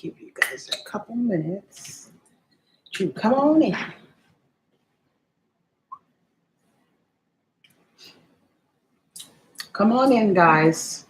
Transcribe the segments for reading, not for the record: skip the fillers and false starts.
give you guys a couple minutes to come on in. Come on in, guys.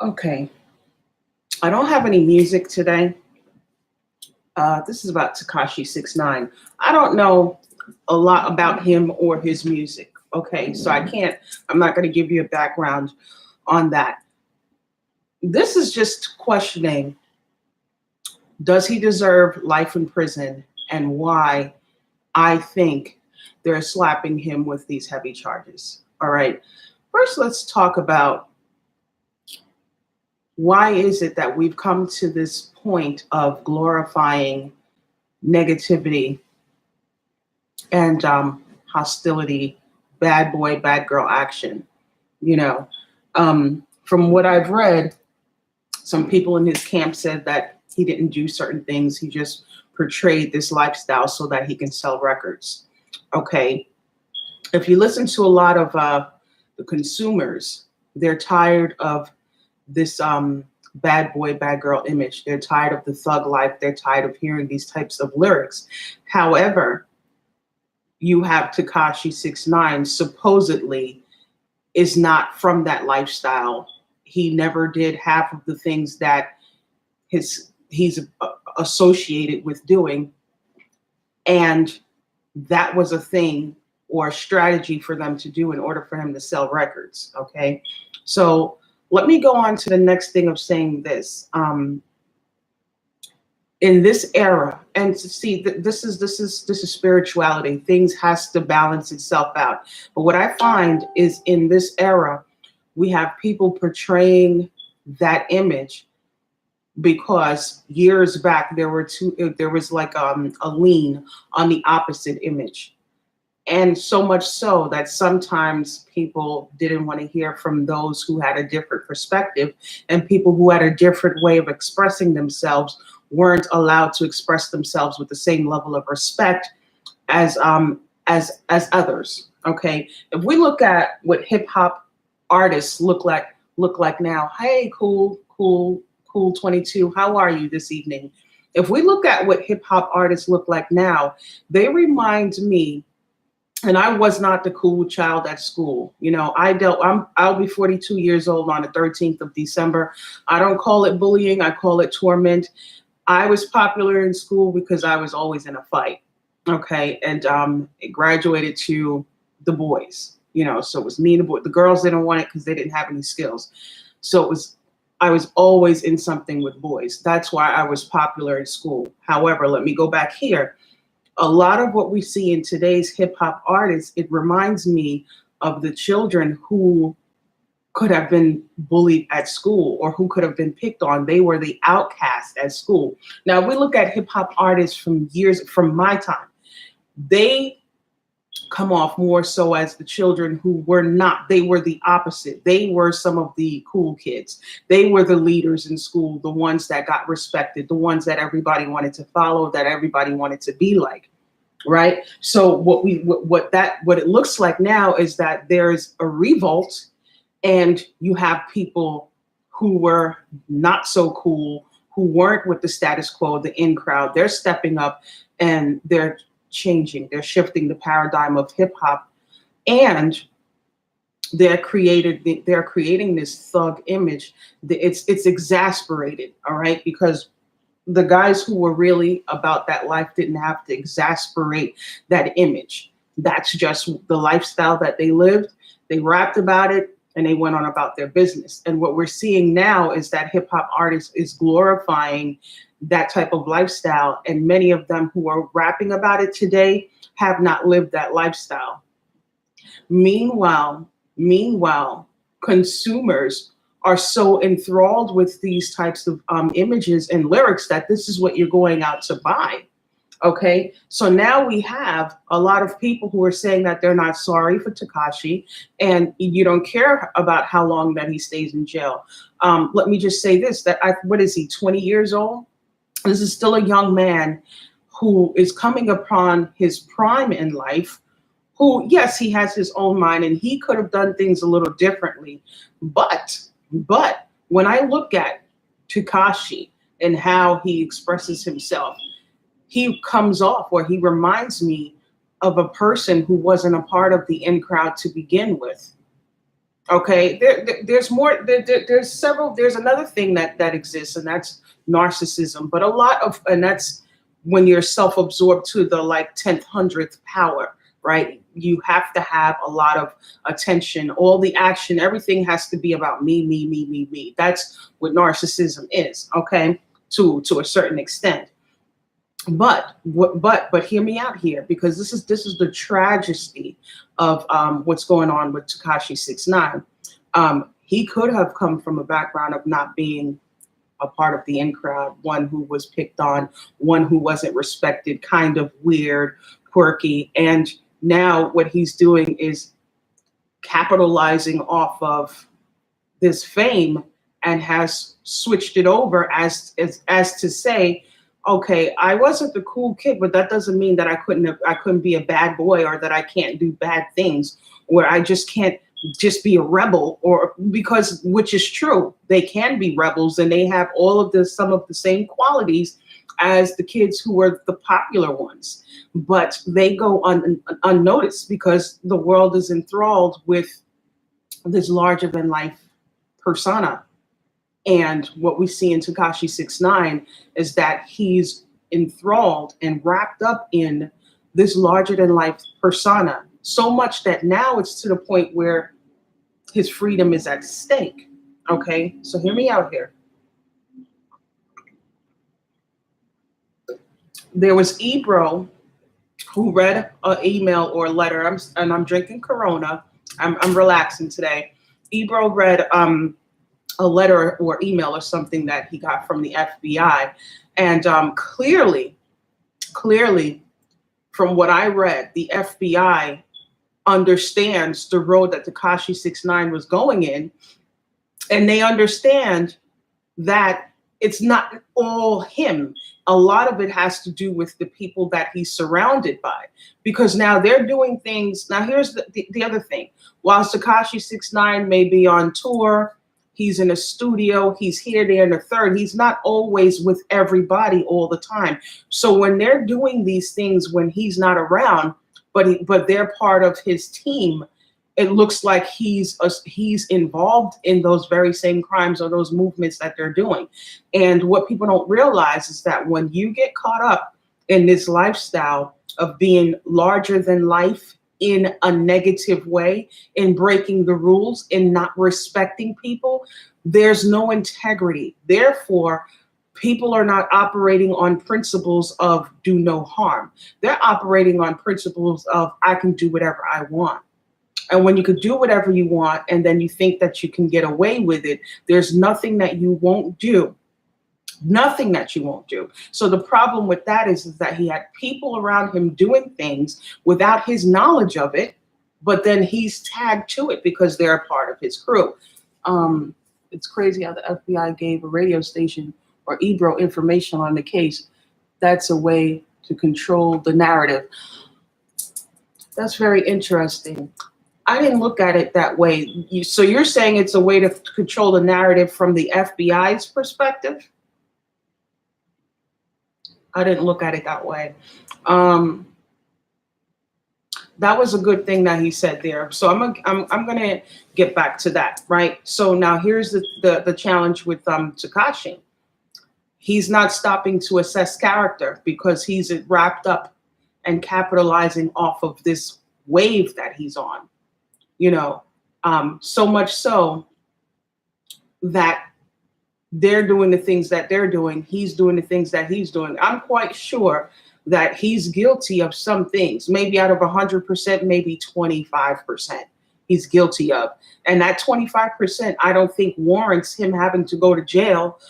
Okay, I don't have any music today. This is about Tekashi69. I don't know a lot about him or his music. Okay, so I'm not going to give you a background on that. This is just questioning, does he deserve life in prison, and why I think they're slapping him with these heavy charges. All right, first let's talk about why is it that we've come to this point of glorifying negativity and hostility, bad boy, bad girl action. From what I've read, some people in his camp said that he didn't do certain things. He just portrayed this lifestyle so that he can sell records. Okay. If you listen to a lot of the consumers, they're tired of this bad boy, bad girl image. They're tired of the thug life. They're tired of hearing these types of lyrics. However, you have Tekashi69 supposedly is not from that lifestyle. He never did half of the things that he's associated with doing. And that was a thing or a strategy for them to do in order for him to sell records. Okay. So let me go on to the next thing of saying this. In this era, and to see that this is spirituality. Things has to balance itself out. But what I find is in this era, we have people portraying that image because years back there was like a lean on the opposite image. And so much so that sometimes people didn't want to hear from those who had a different perspective, and people who had a different way of expressing themselves weren't allowed to express themselves with the same level of respect as others. Okay, if we look at what hip hop artists look like now, hey, cool 22, how are you this evening? If we look at what hip hop artists look like now, they remind me. And I was not the cool child at school. I'll be 42 years old on the 13th of December. I don't call it bullying. I call it torment. I was popular in school because I was always in a fight. Okay. And it graduated to the boys, so it was me and the boys. The girls didn't want it because they didn't have any skills. So I was always in something with boys. That's why I was popular in school. However, let me go back here. A lot of what we see in today's hip hop artists, it reminds me of the children who could have been bullied at school or who could have been picked on. They were the outcast at school. Now, we look at hip hop artists from my time. They come off more so as the children who were not. They were the opposite. They were some of the cool kids. They were the leaders in school, the ones that got respected, the ones that everybody wanted to follow, that everybody wanted to be like, right? So what it looks like now is that there's a revolt, and you have people who were not so cool, who weren't with the status quo, the in crowd. They're stepping up and they're changing. They're shifting the paradigm of hip hop, and they're creating this thug image. It's exasperated, all right, because the guys who were really about that life didn't have to exasperate that image. That's just the lifestyle that they lived. They rapped about it and they went on about their business. And what we're seeing now is that hip hop artists is glorifying that type of lifestyle. And many of them who are rapping about it today have not lived that lifestyle. Meanwhile, consumers are so enthralled with these types of images and lyrics that this is what you're going out to buy. Okay, so now we have a lot of people who are saying that they're not sorry for Tekashi, and you don't care about how long that he stays in jail. Let me just say this: that what is he, 20 years old? This is still a young man who is coming upon his prime in life. Who, yes, he has his own mind, and he could have done things a little differently. But when I look at Tekashi and how he expresses himself, he comes off, or he reminds me of a person who wasn't a part of the in crowd to begin with. Okay, there's more. There's several. There's another thing that exists, and that's narcissism. But a lot of, and that's when you're self-absorbed to the like 10th, 100th power, right? You have to have a lot of attention. All the action, everything has to be about me, me, me, me, me. That's what narcissism is. Okay, to a certain extent. But hear me out here, because this is the tragedy of what's going on with Tekashi69. He could have come from a background of not being a part of the in crowd, one who was picked on, one who wasn't respected, kind of weird, quirky, and now what he's doing is capitalizing off of this fame and has switched it over as to say, okay, I wasn't the cool kid, but that doesn't mean that I couldn't be a bad boy, or that I can't do bad things, or I just can't just be a rebel, or because, which is true, they can be rebels and they have some of the same qualities as the kids who were the popular ones, but they go unnoticed because the world is enthralled with this larger than life persona. And what we see in Tekashi69 is that he's enthralled and wrapped up in this larger than life persona, so much that now it's to the point where his freedom is at stake. Okay, so hear me out here. There was Ebro who read an email or letter, and I'm drinking Corona. I'm relaxing today. Ebro read a letter or email or something that he got from the FBI. And clearly, from what I read, the FBI understands the road that Tekashi69 was going in. And they understand that it's not all him. A lot of it has to do with the people that he's surrounded by, because now they're doing things. Now, here's the other thing. While Tekashi69 may be on tour, he's in a studio, he's here, there, and the third. He's not always with everybody all the time. So when they're doing these things when he's not around, but they're part of his team, it looks like he's involved in those very same crimes or those movements that they're doing. And what people don't realize is that when you get caught up in this lifestyle of being larger than life in a negative way, in breaking the rules, in not respecting people, there's no integrity. Therefore, people are not operating on principles of do no harm. They're operating on principles of I can do whatever I want. And when you could do whatever you want, and then you think that you can get away with it, there's nothing that you won't do. Nothing that you won't do. So the problem with that is that he had people around him doing things without his knowledge of it, but then he's tagged to it because they're a part of his crew. It's crazy how the FBI gave a radio station or Ebro information on the case. That's a way to control the narrative. That's very interesting. I didn't look at it that way. So you're saying it's a way to control the narrative from the FBI's perspective? I didn't look at it that way. That was a good thing that he said there. So I'm gonna get back to that, right? So now here's the challenge with Tekashi. He's not stopping to assess character because he's wrapped up and capitalizing off of this wave that he's on. You know, so much so that they're doing the things that they're doing. He's doing the things that he's doing. I'm quite sure that he's guilty of some things, maybe out of 100%, maybe 25%. he's guilty of. And that 25%, I don't think warrants him having to go to jail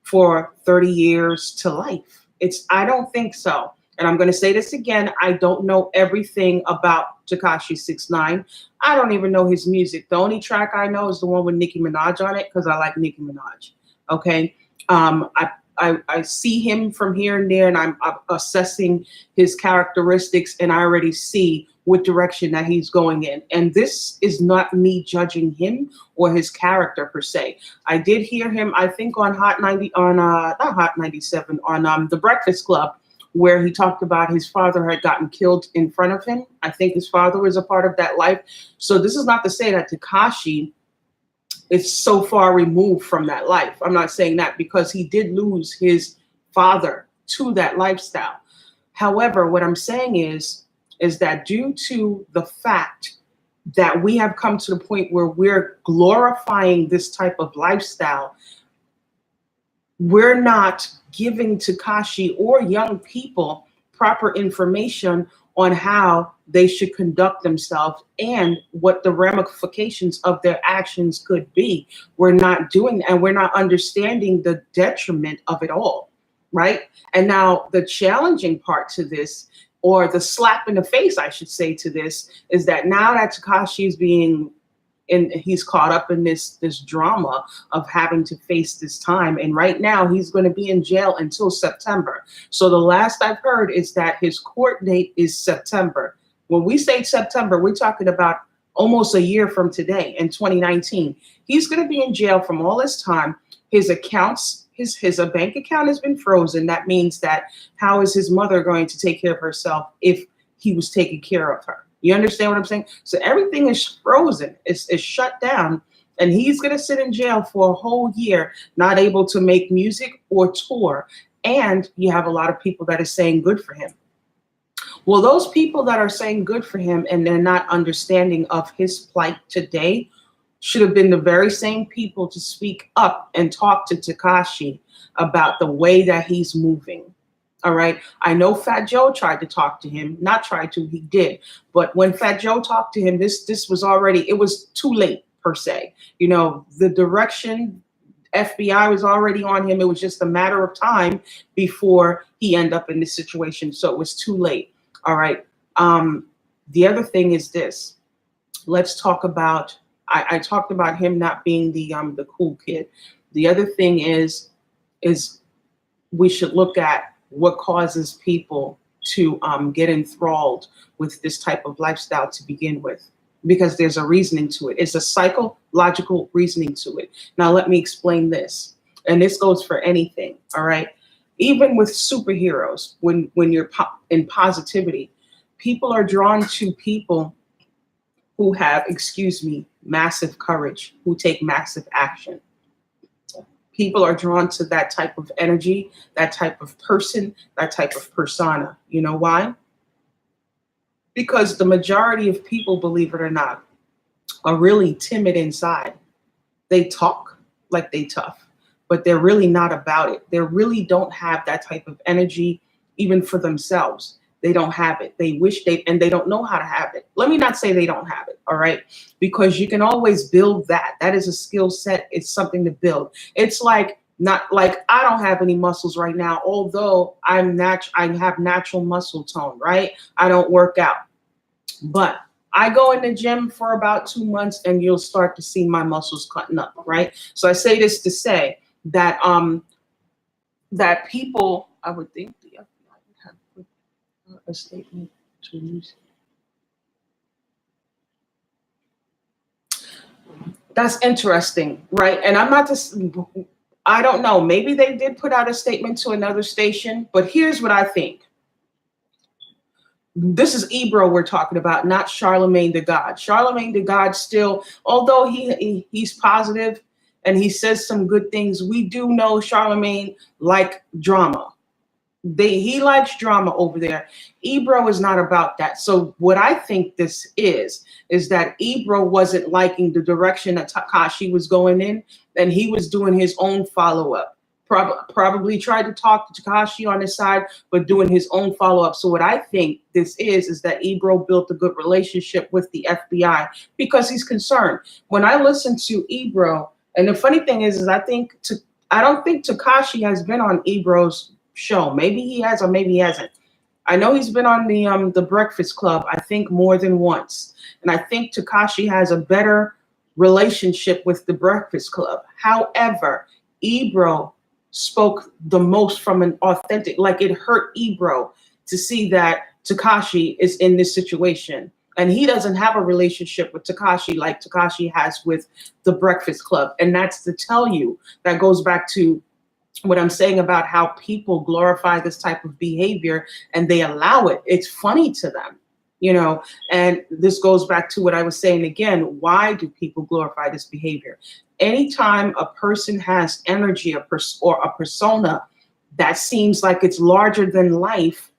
for 30 years to life. I don't think so. And I'm going to say this again. I don't know everything about Tekashi69. I don't even know his music. The only track I know is the one with Nicki Minaj on it, because I like Nicki Minaj. Okay. I see him from here and there, and I'm assessing his characteristics, and I already see what direction that he's going in. And this is not me judging him or his character per se. I did hear him, I think, on Hot 90, on not Hot 97, on The Breakfast Club, where he talked about his father had gotten killed in front of him. I think his father was a part of that life. So this is not to say that Tekashi is so far removed from that life. I'm not saying that, because he did lose his father to that lifestyle. However, what I'm saying is that due to the fact that we have come to the point where we're glorifying this type of lifestyle, we're not giving Tekashi or young people proper information on how they should conduct themselves and what the ramifications of their actions could be. We're not doing that, and we're not understanding the detriment of it all, right? And now the challenging part to this, or the slap in the face, I should say, to this, is that now that Tekashi is he's caught up in this drama of having to face this time. And right now he's going to be in jail until September. So the last I've heard is that his court date is September. When we say September, we're talking about almost a year from today, in 2019. He's going to be in jail from all this time. His accounts, his bank account has been frozen. That means that how is his mother going to take care of herself if he was taking care of her? You understand what I'm saying? So everything is frozen, it's shut down, and he's going to sit in jail for a whole year, not able to make music or tour. And you have a lot of people that are saying good for him. Well, those people that are saying good for him and they're not understanding of his plight today should have been the very same people to speak up and talk to Tekashi about the way that he's moving. All right. I know Fat Joe tried to talk to him, not tried to, he did. But when Fat Joe talked to him, this was already, it was too late per se. You know, the direction, FBI was already on him. It was just a matter of time before he ended up in this situation. So it was too late. All right. The other thing is this. Let's talk about, I talked about him not being the cool kid. The other thing is we should look at what causes people to get enthralled with this type of lifestyle to begin with, because there's a reasoning to it. It's a psychological reasoning to it. Now, let me explain this. And this goes for anything, all right? Even with superheroes, when you're in positivity, people are drawn to people who have, massive courage, who take massive action. People are drawn to that type of energy, that type of person, that type of persona. You know why? Because the majority of people, believe it or not, are really timid inside. They talk like they tough, but they're really not about it. They really don't have that type of energy, even for themselves. They don't have it. They wish and they don't know how to have it. Let me not say they don't have it, all right? Because you can always build that. That is a skill set. It's something to build. It's like, not like I don't have any muscles right now, although I have natural muscle tone, right? I don't work out. But I go in the gym for about 2 months and you'll start to see my muscles cutting up, right? So I say this to say that that people, I would think the FBI would have put a statement to use. That's interesting, right? And I'm not just, I don't know, maybe they did put out a statement to another station, but here's what I think. This is Ebro we're talking about, not Charlemagne the God. Charlemagne the God still, although he's positive and he says some good things, we do know Charlemagne like drama. He likes drama over there. Ebro is not about that. So what I think this is that Ebro wasn't liking the direction that Tekashi was going in, and he was doing his own follow-up. Probably tried to talk to Tekashi on his side, but doing his own follow-up. So what I think this is that Ebro built a good relationship with the FBI because he's concerned. When I listen to Ebro, and the funny thing is I don't think Tekashi has been on Ebro's show. Maybe he has, or maybe he hasn't. I know he's been on the Breakfast Club, I think more than once. And I think Tekashi has a better relationship with the Breakfast Club. However, Ebro spoke the most from an authentic, like it hurt Ebro to see that Tekashi is in this situation. And he doesn't have a relationship with Tekashi like Tekashi has with the Breakfast Club. And that's to tell you, that goes back to what I'm saying about how people glorify this type of behavior and they allow it. It's funny to them, you know, and this goes back to what I was saying again. Why do people glorify this behavior? Anytime a person has energy or a persona that seems like it's larger than life,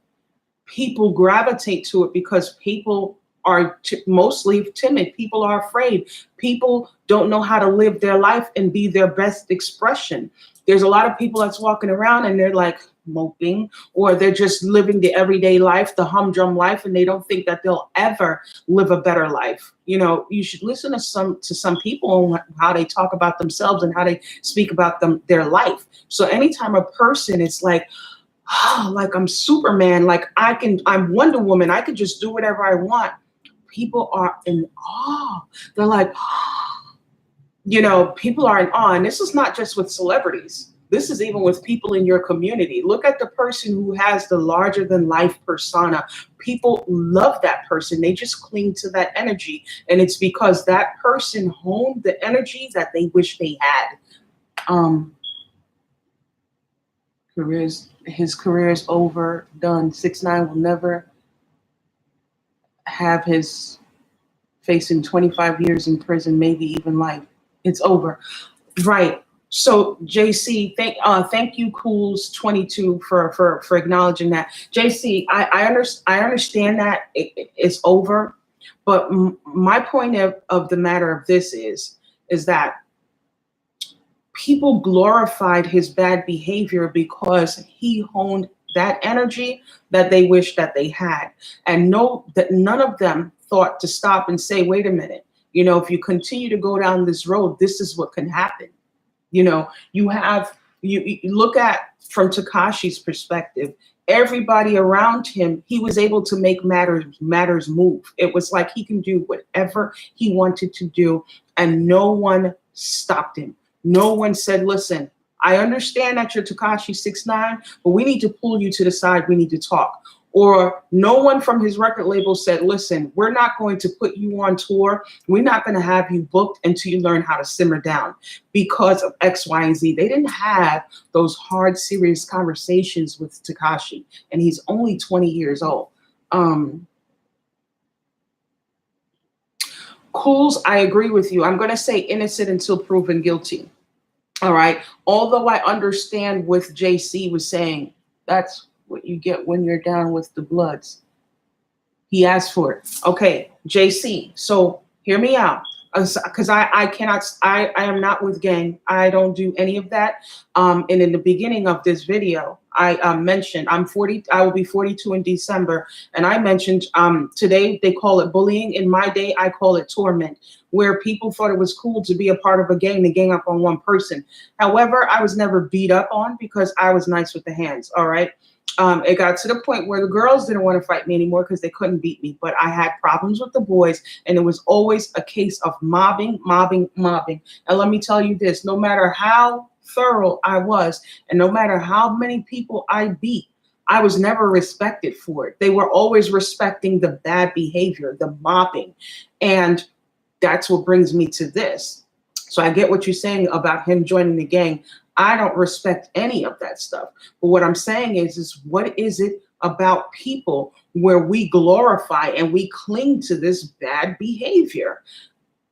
people gravitate to it because people are mostly timid. People are afraid. People don't know how to live their life and be their best expression. There's a lot of people that's walking around and they're like moping, or they're just living the everyday life, the humdrum life, and they don't think that they'll ever live a better life. You know, you should listen to some people and how they talk about themselves and how they speak about their life. So anytime a person is like, oh, like I'm Superman, like I'm Wonder Woman, I could just do whatever I want, people are in awe. They're like, you know, people are in awe. And this is not just with celebrities. This is even with people in your community. Look at the person who has the larger than life persona. People love that person. They just cling to that energy. And it's because that person honed the energy that they wish they had. His career is over, done. 6ix9ine will never have his facing 25 years in prison, maybe even life. It's over. Right. So JC, thank you, Cools22 for acknowledging that. JC, I understand that it's over, but my point of the matter of this is that people glorified his bad behavior because he honed that energy that they wish that they had, and none of them thought to stop and say, wait a minute, you know, if you continue to go down this road, this is what can happen. You know, you look at from Tekashi's perspective, everybody around him, he was able to make matters move. It was like he can do whatever he wanted to do, and no one stopped him. No one said, listen, I understand that you're Tekashi69, but we need to pull you to the side. We need to talk. Or no one from his record label said, listen, we're not going to put you on tour. We're not going to have you booked until you learn how to simmer down because of X, Y, and Z. They didn't have those hard, serious conversations with Tekashi, and he's only 20 years old. Cools, I agree with you. I'm going to say innocent until proven guilty. All right. Although I understand what JC was saying, that's what you get when you're down with the Bloods. He asked for it. Okay, JC. So hear me out, because I am not with gang. I don't do any of that. And in the beginning of this video, I mentioned I'm 40. I will be 42 in December, and I mentioned today they call it bullying. In my day, I call it torment, where people thought it was cool to be a part of a gang to gang up on one person. However, I was never beat up on because I was nice with the hands. All right. It got to the point where the girls didn't want to fight me anymore because they couldn't beat me. But I had problems with the boys, and it was always a case of mobbing. And let me tell you this, no matter how thorough I was, and no matter how many people I beat, I was never respected for it. They were always respecting the bad behavior, the mobbing. And that's what brings me to this. So I get what you're saying about him joining the gang. I don't respect any of that stuff. But what I'm saying is what is it about people where we glorify and we cling to this bad behavior?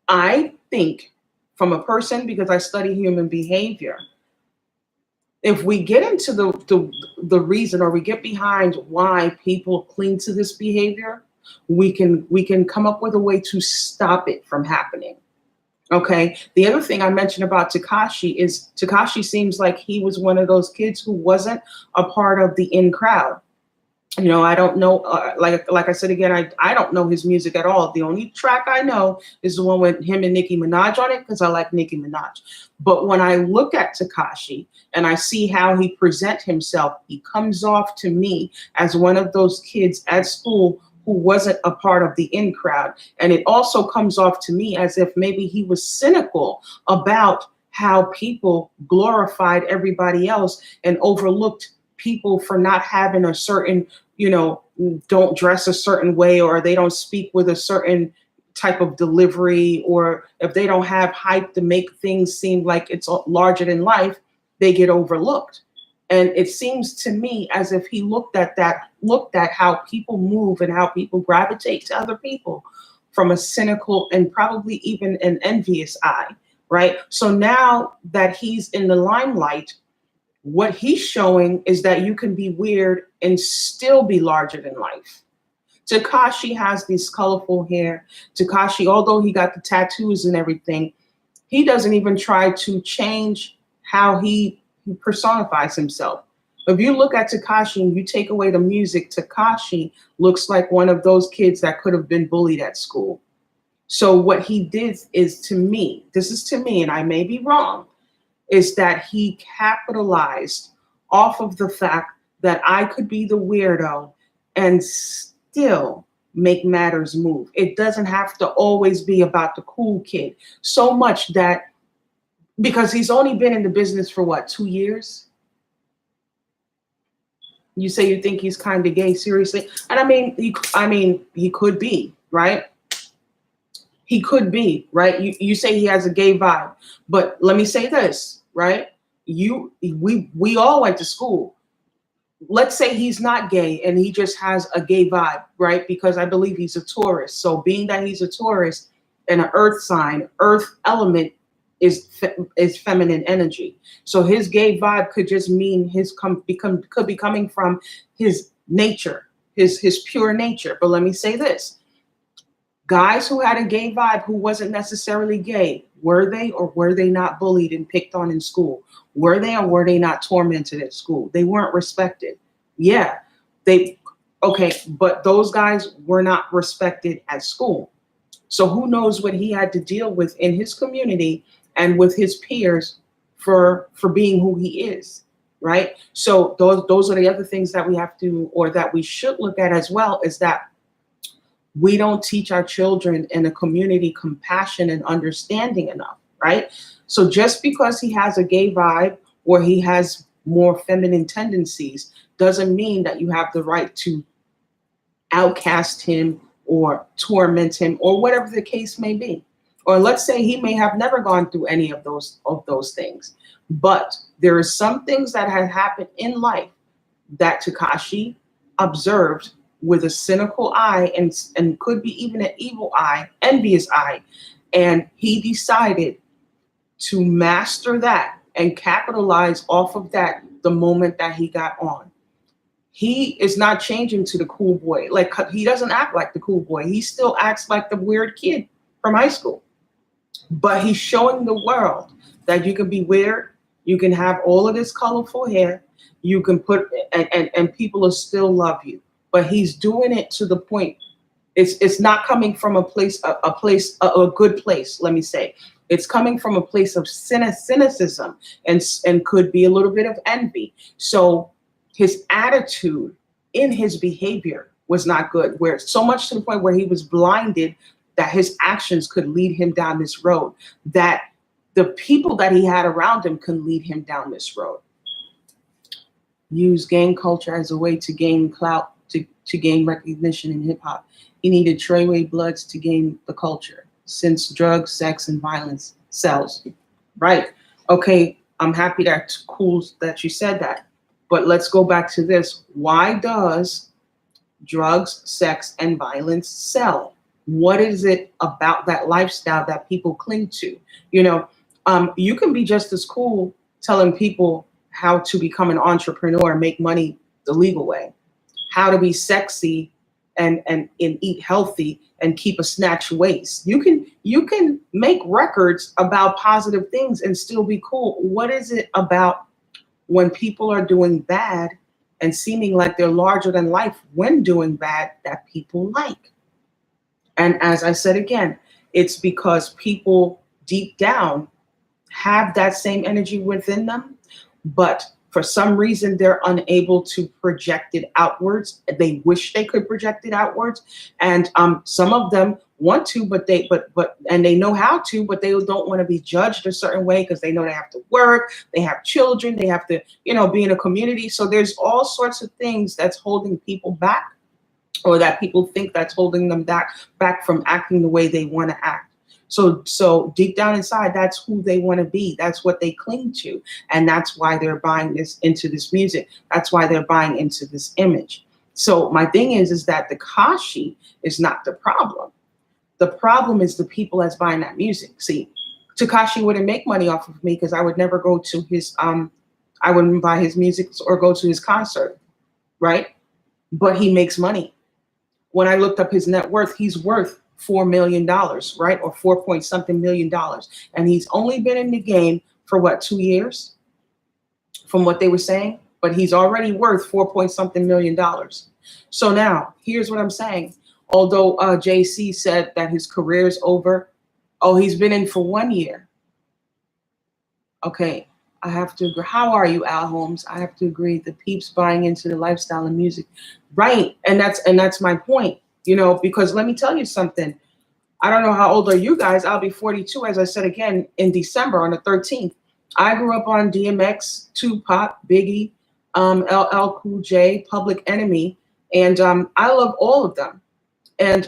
I think from a person, because I study human behavior, if we get into the reason, or we get behind why people cling to this behavior, we can come up with a way to stop it from happening. Okay. The other thing I mentioned about Tekashi is Tekashi seems like he was one of those kids who wasn't a part of the in crowd. You know, I don't know, like I said again, I don't know his music at all. The only track I know is the one with him and Nicki Minaj on it because I like Nicki Minaj. But when I look at Tekashi and I see how he present himself, he comes off to me as one of those kids at school who wasn't a part of the in crowd. And it also comes off to me as if maybe he was cynical about how people glorified everybody else and overlooked people for not having a certain, you know, don't dress a certain way, or they don't speak with a certain type of delivery, or if they don't have hype to make things seem like it's larger than life, they get overlooked. And it seems to me as if he looked at that, looked at how people move and how people gravitate to other people from a cynical and probably even an envious eye, right? So now that he's in the limelight, what he's showing is that you can be weird and still be larger than life. Tekashi has this colorful hair. Tekashi, although he got the tattoos and everything, he doesn't even try to change how he personifies himself. If you look at Tekashi and you take away the music, Tekashi looks like one of those kids that could have been bullied at school. So what he did is, to me, this is to me, and I may be wrong, is that he capitalized off of the fact that I could be the weirdo and still make matters move. It doesn't have to always be about the cool kid. So much that, because he's only been in the business for what, 2 years? You say you think he's kind of gay, seriously? And he could be, right? He could be, right? You say he has a gay vibe, but let me say this, right? We all went to school. Let's say he's not gay and he just has a gay vibe, right? Because I believe he's a Taurus. So being that he's a Taurus and an earth sign, earth element is feminine energy. So his gay vibe could just mean could be coming from his nature, his pure nature. But let me say this. Guys who had a gay vibe who wasn't necessarily gay, were they or were they not bullied and picked on in school? Were they or were they not tormented at school? They weren't respected. Yeah, okay, but those guys were not respected at school. So who knows what he had to deal with in his community and with his peers for being who he is, right? So those are the other things that we have to, or that we should look at as well, is that we don't teach our children in a community compassion and understanding enough, right? So just because he has a gay vibe or he has more feminine tendencies doesn't mean that you have the right to outcast him or torment him or whatever the case may be. Or let's say he may have never gone through any of those things. But there are some things that have happened in life that Tekashi observed with a cynical eye and could be even an evil eye, envious eye. And he decided to master that and capitalize off of that the moment that he got on. He is not changing to the cool boy. Like, he doesn't act like the cool boy. He still acts like the weird kid from high school. But he's showing the world that you can be weird, you can have all of this colorful hair, you can put, and people will still love you. But he's doing it to the point, it's not coming from a good place, let me say. It's coming from a place of cynicism and could be a little bit of envy. So his attitude in his behavior was not good, where so much to the point where he was blinded that his actions could lead him down this road, that the people that he had around him could lead him down this road. Use gang culture as a way to gain clout, to gain recognition in hip hop. He needed Treyway Bloods to gain the culture, since drugs, sex, and violence sells. Right. Okay, I'm happy that's cool that you said that. But let's go back to this. Why does drugs, sex, and violence sell? What is it about that lifestyle that people cling to? You know, you can be just as cool telling people how to become an entrepreneur and make money the legal way, how to be sexy and eat healthy and keep a snatch waist. You can make records about positive things and still be cool. What is it about when people are doing bad and seeming like they're larger than life when doing bad that people like? And as I said again, it's because people deep down have that same energy within them, but for some reason they're unable to project it outwards. They wish they could project it outwards, and some of them want to, but and they know how to, but they don't want to be judged a certain way because they know they have to work, they have children, they have to, be in a community. So there's all sorts of things that's holding people back, or that people think that's holding them back from acting the way they want to act. So deep down inside, that's who they want to be. That's what they cling to. And that's why they're buying into this music. That's why they're buying into this image. So my thing is that Tekashi is not the problem. The problem is the people that's buying that music. See, Tekashi wouldn't make money off of me because I would never go to his, I wouldn't buy his music or go to his concert, right? But he makes money. When I looked up his net worth, he's worth $4 million, right? Or 4 point something million dollars. And he's only been in the game for what, 2 years? From what they were saying, but he's already worth 4 point something million dollars. So now here's what I'm saying. Although JC said that his career is over, oh, he's been in for 1 year. Okay, I have to agree. How are you, Al Holmes? I have to agree. The peeps buying into the lifestyle and music, right? And that's my point. Because let me tell you something. I don't know how old are you guys. I'll be 42, as I said again, in December on the 13th. I grew up on DMX, Tupac, Biggie, LL Cool J, Public Enemy, and I love all of them. And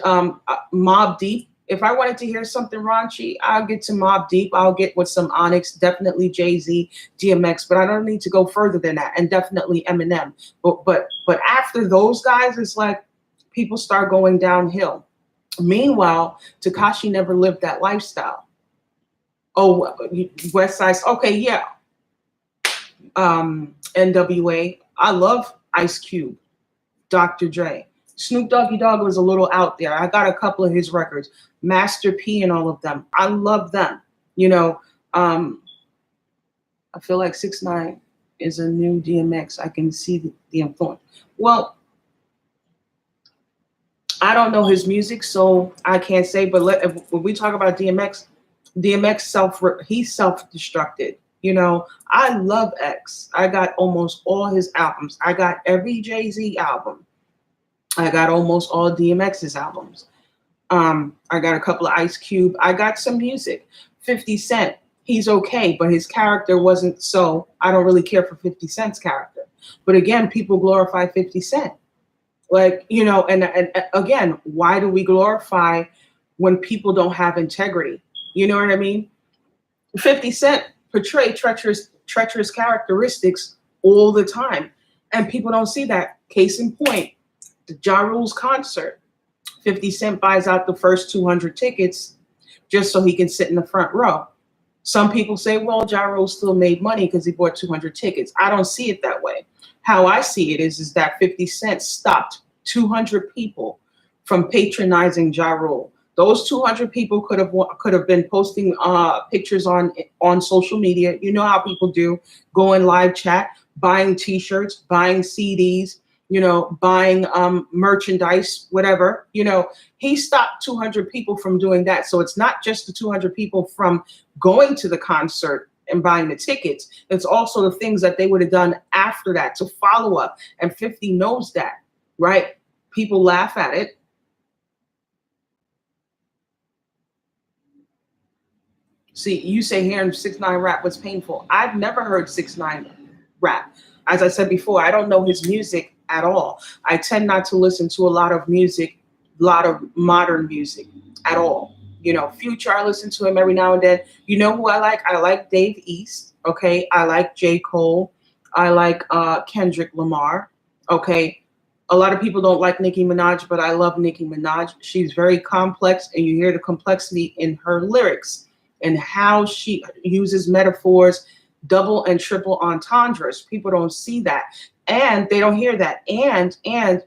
Mobb Deep. If I wanted to hear something raunchy, I'll get to Mobb Deep. I'll get with some Onyx, definitely Jay-Z, DMX, but I don't need to go further than that. And definitely Eminem. But after those guys, it's like people start going downhill. Meanwhile, Tekashi never lived that lifestyle. Oh, West Side. Okay, yeah. NWA. I love Ice Cube, Dr. Dre. Snoop Doggy Dogg was a little out there. I got a couple of his records, Master P and all of them. I love them. I feel like 6ix9ine is a new DMX. I can see the influence. Well, I don't know his music, so I can't say. But when we talk about DMX, he's self-destructed. I love X. I got almost all his albums. I got every Jay-Z album. I got almost all DMX's albums. I got a couple of Ice Cube. I got some music. 50 Cent, he's okay, but his character wasn't so. I don't really care for 50 Cent's character. But again, people glorify 50 Cent. And again, why do we glorify when people don't have integrity? You know what I mean? 50 Cent portray treacherous characteristics all the time. And people don't see that. Case in point, the Ja Rule's concert. 50 Cent buys out the first 200 tickets just so he can sit in the front row. Some people say, well, Ja Rule still made money because he bought 200 tickets. I don't see it that way. How I see it is that 50 Cent stopped 200 people from patronizing Ja Rule. Those 200 people could have been posting pictures on social media. You know how people do, go in live chat, buying T-shirts, buying CDs, buying merchandise, whatever. He stopped 200 people from doing that. So it's not just the 200 people from going to the concert and buying the tickets. It's also the things that they would have done after that to follow up. And 50 knows that, right? People laugh at it. See, you say hearing 6ix9ine rap was painful. I've never heard 6ix9ine rap. As I said before, I don't know his music at all. I tend not to listen to a lot of music, a lot of modern music at all. Future, I listen to him every now and then. You know who I like? I like Dave East. Okay. I like J. Cole. I like Kendrick Lamar. Okay. A lot of people don't like Nicki Minaj, but I love Nicki Minaj. She's very complex, and you hear the complexity in her lyrics and how she uses metaphors double and triple entendres. People don't see that, and they don't hear that. And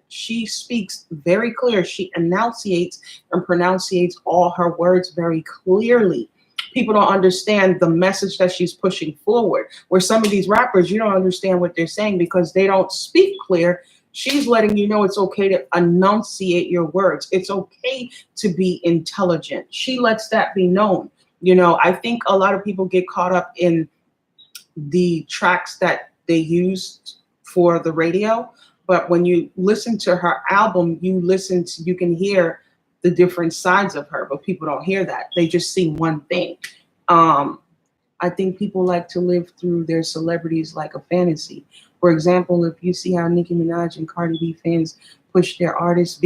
she speaks very clear. She enunciates and pronunciates all her words very clearly. People don't understand the message that she's pushing forward. Where some of these rappers, you don't understand what they're saying because they don't speak clear. She's letting you know it's okay to enunciate your words. It's okay to be intelligent. She lets that be known. You know, I think a lot of people get caught up in the tracks that they use for the radio, but when you listen to her album, you can hear the different sides of her, but people don't hear that. They just see one thing. I think people like to live through their celebrities like a fantasy. For example, if you see how Nicki Minaj and Cardi B fans push their artists,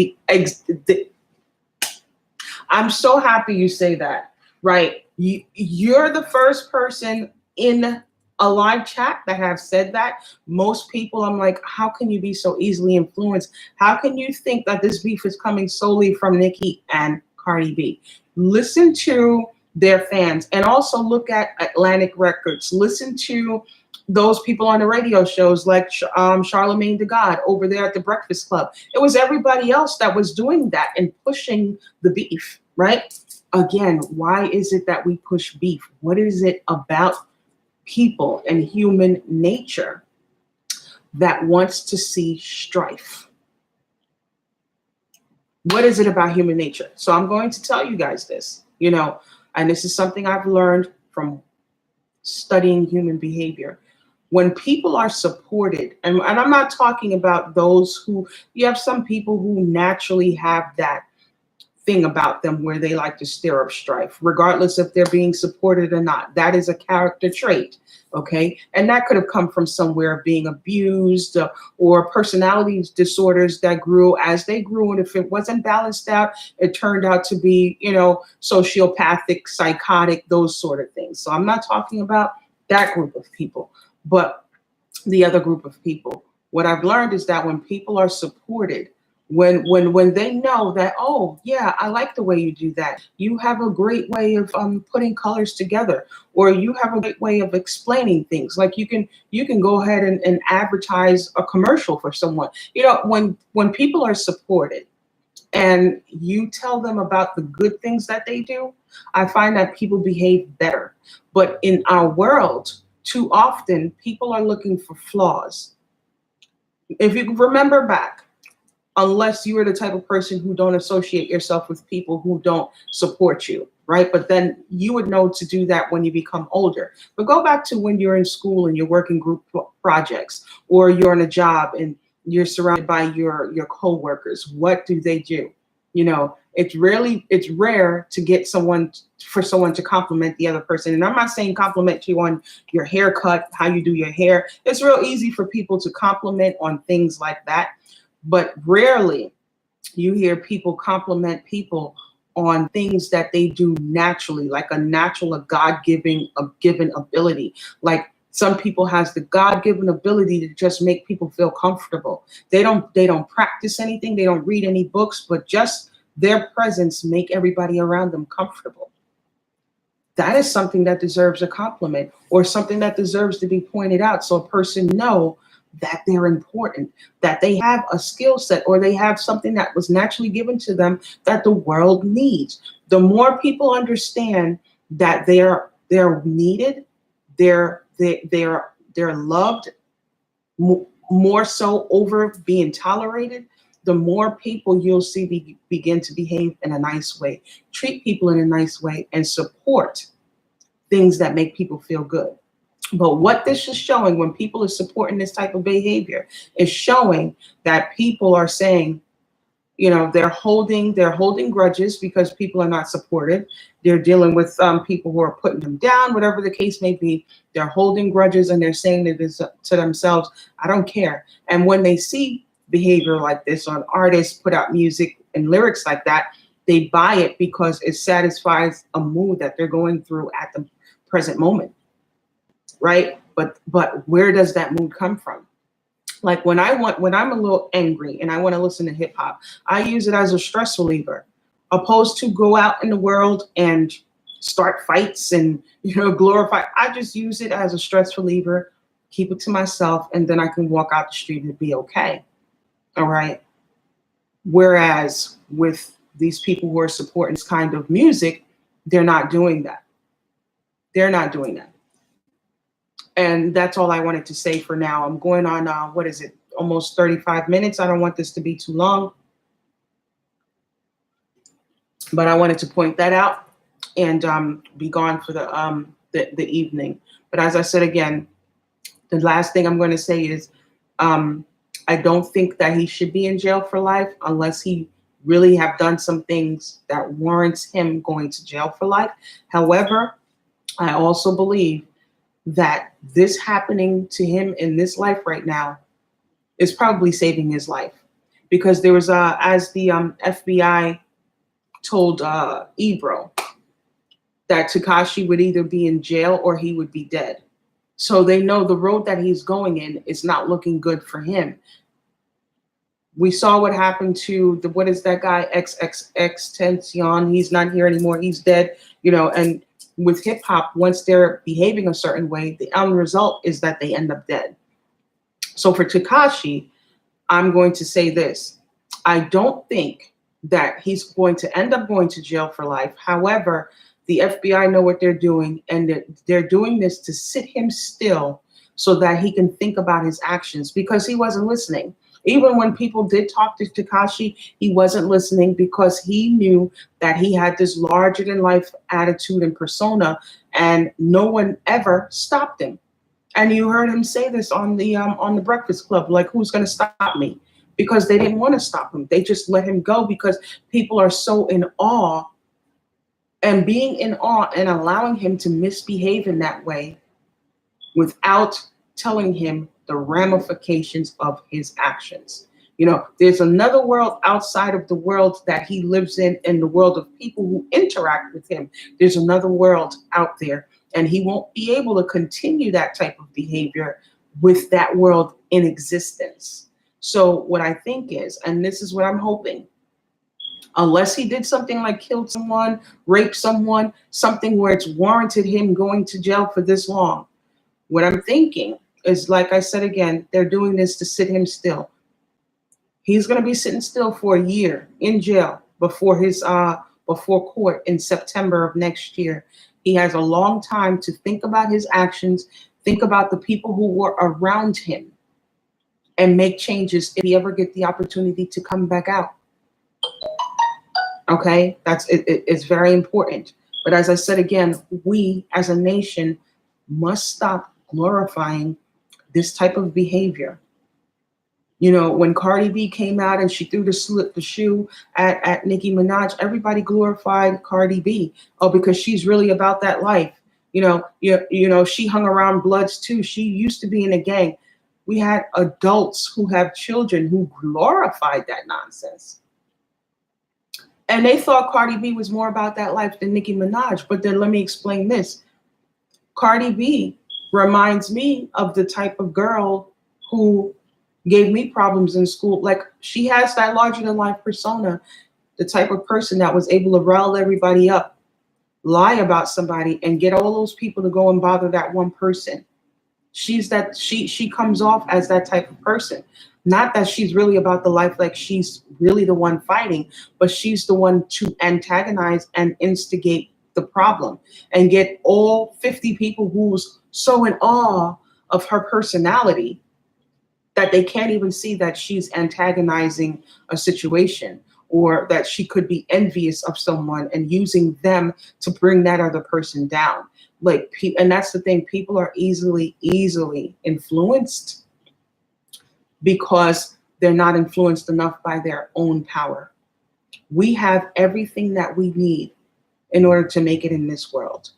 I'm so happy you say that, right? You're the first person in a live chat that have said that. Most people, I'm like, how can you be so easily influenced? How can you think that this beef is coming solely from Nicki and Cardi B? Listen to their fans, and also look at Atlantic Records. Listen to those people on the radio shows like Charlemagne the God over there at the Breakfast Club. It was everybody else that was doing that and pushing the beef, right? Again, why is it that we push beef? What is it about people and human nature that wants to see strife? What is it about human nature? So I'm going to tell you guys this, you know, and this is something I've learned from studying human behavior. When people are supported, and I'm not talking about those who, you have some people who naturally have that thing about them where they like to stir up strife, regardless if they're being supported or not. That is a character trait, okay? And that could have come from somewhere being abused or personality disorders that grew as they grew. And if it wasn't balanced out, it turned out to be, you know, sociopathic, psychotic, those sort of things. So I'm not talking about that group of people, but the other group of people. What I've learned is that when people are supported, when they know that, oh yeah, I like the way you do that. You have a great way of putting colors together, or you have a great way of explaining things. Like you can go ahead and advertise a commercial for someone. You know, when people are supported and you tell them about the good things that they do, I find that people behave better. But in our world, too often people are looking for flaws. If you remember back, unless you are the type of person who don't associate yourself with people who don't support you, right? But then you would know to do that when you become older. But go back to when you're in school and you're working group projects, or you're on a job and you're surrounded by your coworkers. What do? You know, it's rare to get someone to compliment the other person. And I'm not saying compliment you on your haircut, how you do your hair. It's real easy for people to compliment on things like that. But rarely you hear people compliment people on things that they do naturally, like a God-given ability. Like some people has the God-given ability to just make people feel comfortable. They don't practice anything. They don't read any books, but just their presence make everybody around them comfortable. That is something that deserves a compliment, or something that deserves to be pointed out, so a person know that they're important, that they have a skill set, or they have something that was naturally given to them that the world needs. The more people understand that they're needed, they're loved, more so over being tolerated, the more people you'll see begin to behave in a nice way, treat people in a nice way, and support things that make people feel good. But what this is showing, when people are supporting this type of behavior, is showing that people are saying, you know, they're holding grudges because people are not supported. They're dealing with people who are putting them down, whatever the case may be. They're holding grudges, and they're saying to themselves, I don't care. And when they see behavior like this on artists put out music and lyrics like that, they buy it because it satisfies a mood that they're going through at the present moment. Right? But where does that mood come from? Like when I'm a little angry and I want to listen to hip hop, I use it as a stress reliever, opposed to go out in the world and start fights and, glorify. I just use it as a stress reliever, keep it to myself, and then I can walk out the street and be okay. All right. Whereas with these people who are supporting this kind of music, they're not doing that. They're not doing that. And that's all I wanted to say for now. I'm going on, what is it, almost 35 minutes. I don't want this to be too long. But I wanted to point that out and be gone for the evening. But as I said again, the last thing I'm going to say is I don't think that he should be in jail for life unless he really have done some things that warrants him going to jail for life. However, I also believe that this happening to him in this life right now is probably saving his life, because there was as the FBI told Ebro that Tekashi would either be in jail or he would be dead. So they know the road that he's going in is not looking good for him. We saw what happened to what is that guy, XXX He's not here anymore. He's dead, and with hip hop, once they're behaving a certain way, the end result is that they end up dead. So for Tekashi, I'm going to say this. I don't think that he's going to end up going to jail for life. However, the FBI know what they're doing, and they're doing this to sit him still so that he can think about his actions, because he wasn't listening. Even when people did talk to Tekashi, he wasn't listening because he knew that he had this larger than life attitude and persona, and no one ever stopped him. And you heard him say this on the Breakfast Club, like, who's going to stop me? Because they didn't want to stop him. They just let him go because people are so in awe, and being in awe and allowing him to misbehave in that way without telling him the ramifications of his actions. There's another world outside of the world that he lives in the world of people who interact with him. There's another world out there, and he won't be able to continue that type of behavior with that world in existence. So what I think is, and this is what I'm hoping, unless he did something like killed someone, raped someone, something where it's warranted him going to jail for this long, what I'm thinking is, like I said again, they're doing this to sit him still. He's going to be sitting still for a year in jail before court in September of next year. He has a long time to think about his actions, think about the people who were around him, and make changes if he ever get the opportunity to come back out. Okay, it's very important. But as I said again, we as a nation must stop glorifying this type of behavior. When Cardi B came out and she threw the shoe at Nicki Minaj, everybody glorified Cardi B. Oh, because she's really about that life. She hung around Bloods too. She used to be in a gang. We had adults who have children who glorified that nonsense. And they thought Cardi B was more about that life than Nicki Minaj. But then let me explain this. Cardi B reminds me of the type of girl who gave me problems in school. Like, she has that larger than life persona, the type of person that was able to rile everybody up, lie about somebody, and get all those people to go and bother that one person. She comes off as that type of person. Not that she's really about the life, like she's really the one fighting, but she's the one to antagonize and instigate the problem and get all 50 people who's so in awe of her personality that they can't even see that she's antagonizing a situation, or that she could be envious of someone and using them to bring that other person down. And that's the thing, people are easily influenced because they're not influenced enough by their own power. We have everything that we need in order to make it in this world.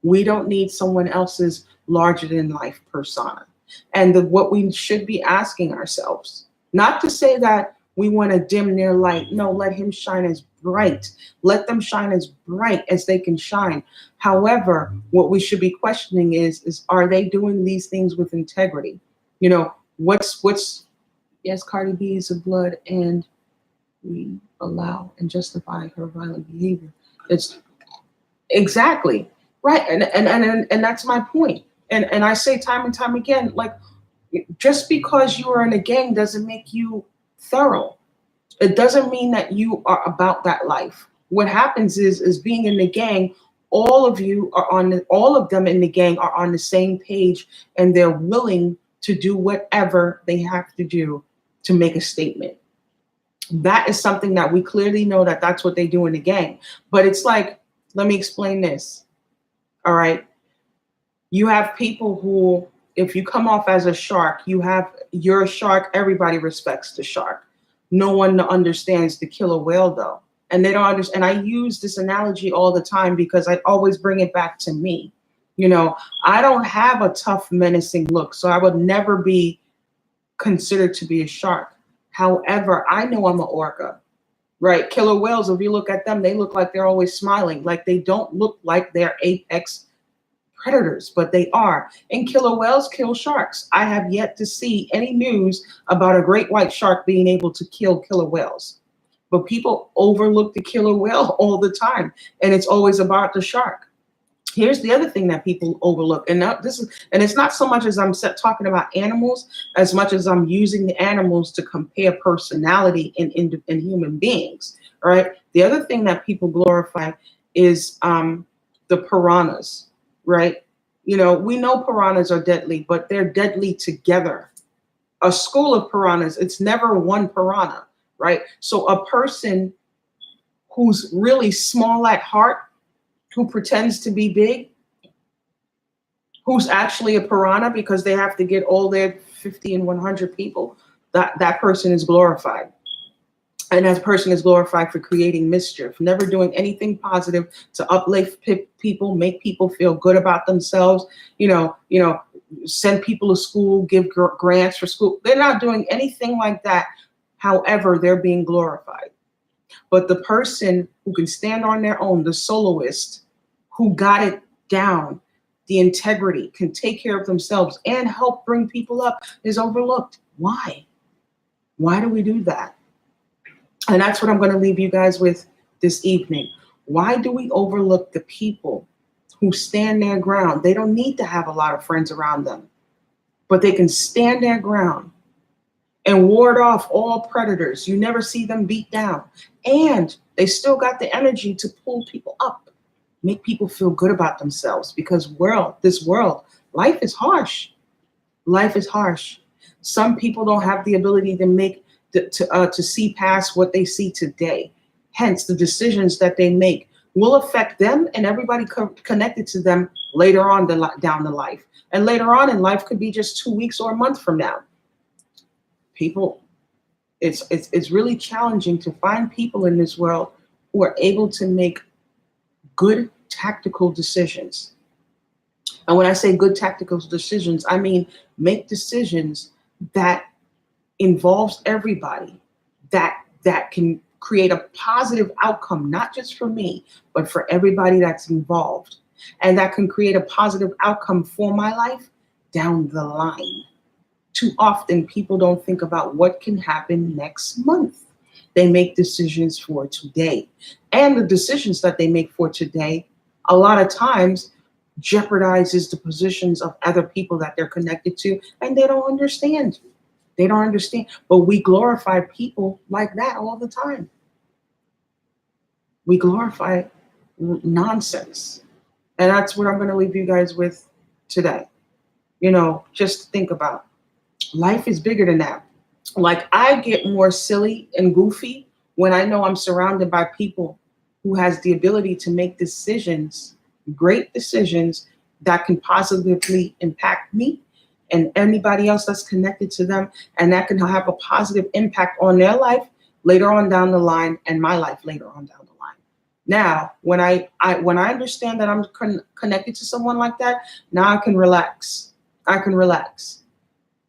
We don't need someone else's larger than life persona. And what we should be asking ourselves, not to say that we want to dim their light. No, let him shine as bright. Let them shine as bright as they can shine. However, what we should be questioning is are they doing these things with integrity? Yes, Cardi B is a blood, and we allow and justify her violent behavior. Exactly. Right. And that's my point. And I say time and time again, like, just because you are in a gang doesn't make you thorough. It doesn't mean that you are about that life. What happens is being in the gang, all of them in the gang are on the same page, and they're willing to do whatever they have to do to make a statement. That is something that we clearly know that that's what they do in the gang. But it's like, let me explain this. All right. You have people who, if you come off as a shark, you're a shark. Everybody respects the shark. No one understands the killer whale, though. And they don't understand. And I use this analogy all the time because I always bring it back to me. You know, I don't have a tough, menacing look, so I would never be considered to be a shark. However, I know I'm an orca, right? Killer whales, if you look at them, they look like they're always smiling. Like, they don't look like they're apex predators, but they are. And killer whales kill sharks. I have yet to see any news about a great white shark being able to kill killer whales. But people overlook the killer whale all the time, and it's always about the shark. Here's the other thing that people overlook, and it's not so much as I'm talking about animals as much as I'm using the animals to compare personality in human beings. All right. The other thing that people glorify is the piranhas, right? You know, we know piranhas are deadly, but they're deadly together. A school of piranhas, it's never one piranha, right? So a person who's really small at heart, who pretends to be big, who's actually a piranha because they have to get all their 50 and 100 people, that person is glorified. And that person is glorified for creating mischief, never doing anything positive to uplift people, make people feel good about themselves, send people to school, give grants for school. They're not doing anything like that. However, they're being glorified. But the person who can stand on their own, the soloist, who got it down, the integrity, can take care of themselves and help bring people up, is overlooked. Why? Why do we do that? And that's what I'm going to leave you guys with this evening. Why do we overlook the people who stand their ground? They don't need to have a lot of friends around them, but they can stand their ground and ward off all predators. You never see them beat down. And they still got the energy to pull people up, make people feel good about themselves, because this world, life is harsh. Life is harsh. Some people don't have the ability to see past what they see today. Hence, the decisions that they make will affect them and everybody connected to them later on down the life. And later on in life could be just 2 weeks or a month from now. People, it's really challenging to find people in this world who are able to make good tactical decisions. And when I say good tactical decisions, I mean make decisions that involves everybody, that can create a positive outcome, not just for me, but for everybody that's involved, and that can create a positive outcome for my life down the line. Too often people don't think about what can happen next month. They make decisions for today, and the decisions that they make for today a lot of times jeopardizes the positions of other people that they're connected to, and they don't understand. They don't understand. But we glorify people like that all the time. We glorify nonsense. And that's what I'm going to leave you guys with today. Just think about, life is bigger than that. Like, I get more silly and goofy when I know I'm surrounded by people who has the ability to make decisions, great decisions, that can positively impact me and anybody else that's connected to them, and that can have a positive impact on their life later on down the line, and my life later on down the line. Now, when I understand that I'm connected to someone like that, now I can relax. I can relax,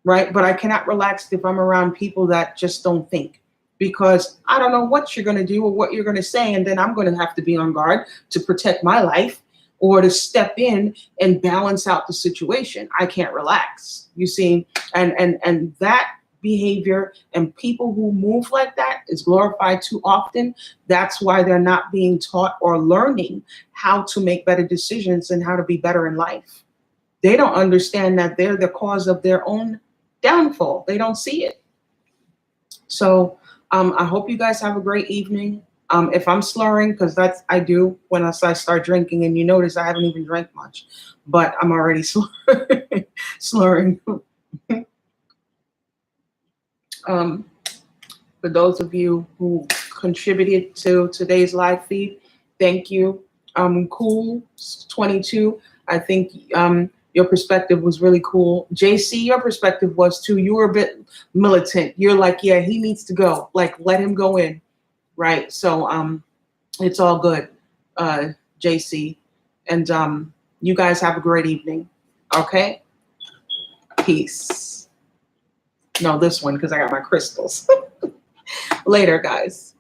right? But I cannot relax if I'm around people that just don't think, because I don't know what you're going to do or what you're going to say, and then I'm going to have to be on guard to protect my life or to step in and balance out the situation. I can't relax, you see, and that behavior, and people who move like that is glorified too often. That's why they're not being taught or learning how to make better decisions and how to be better in life. They don't understand that they're the cause of their own downfall. They don't see it. So I hope you guys have a great evening. If I'm slurring, because that's I do when I start drinking, and you notice I haven't even drank much, but I'm already slurring. For those of you who contributed to today's live feed, thank you. Cool 22. I think your perspective was really cool. JC, your perspective was too. You were a bit militant. You're like, yeah, he needs to go. Like, let him go in, right? So it's all good, JC, and you guys have a great evening. Okay, peace. No, this one because I got my crystals. Later, guys.